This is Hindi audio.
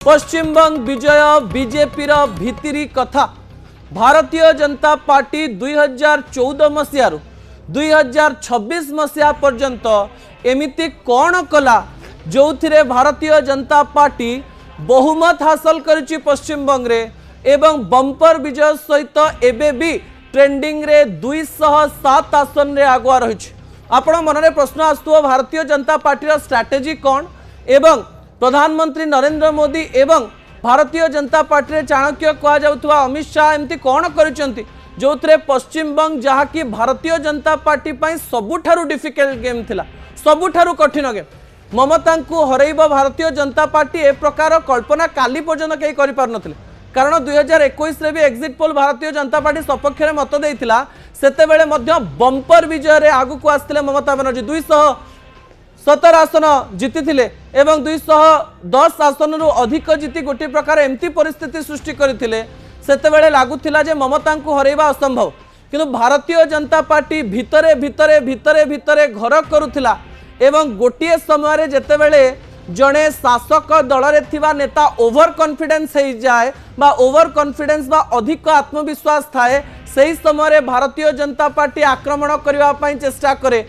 पश्चिमबंग विजय बीजेपी भितिरी कथा। भारतीय जनता पार्टी 2014 मसीह 2026 मसीहा पर्यंत एमिति कौन कला जो थिरे भारतीय जनता पार्टी बहुमत हासिल करिछि पश्चिमबंग रे एवं बंपर विजय सहित एबे भी ट्रेंडिंग रे 207 आसन रे आगुआ रही। आपण मन में प्रश्न आसुव भारतीय जनता पार्टी स्ट्राटेजी कौन एवं प्रधानमंत्री नरेंद्र मोदी एवं भारतीय जनता पार्टी रे चाणक्य कहुवा अमित शाह एमती कौन करिसेंती जो थे पश्चिमबंग जहाँकि Bharatiya Janata party सबुठारु difficult game थिला, सबुठारु कठिन गेम। ममता को हरैब भारतीय जनता पार्टी ए प्रकार कल्पना काली पर्यंत कहीं कर पार नथिले, कारण 2021 रे भी exit poll Bharatiya Janata party सपक्ष में मत देइथिला। सेतेबेले मध्य बंपर विजय रे आगु को आस्थिले ममता बनर्जी 217 आसन जीति थिले एवं 210 आसन रु अधिक जीति गोटे प्रकार एमती परिस्थिति सृष्टि करथिले। सेतेबेले लागुथिला जे ममता को हरैबा असंभव, किंतु भारतीय जनता पार्टी भितरे भितरे भितरे भितरे घर करुथिला एवं गोटे समय जेतेबेले जड़े शासक दल रे थिबा नेता ओवर कॉन्फिडेंस हो जाए बा ओवर कॉन्फिडेंस बा अधिक आत्मविश्वास थाए, सही समय भारतीय जनता पार्टी आक्रमण करने चेष्टा करे।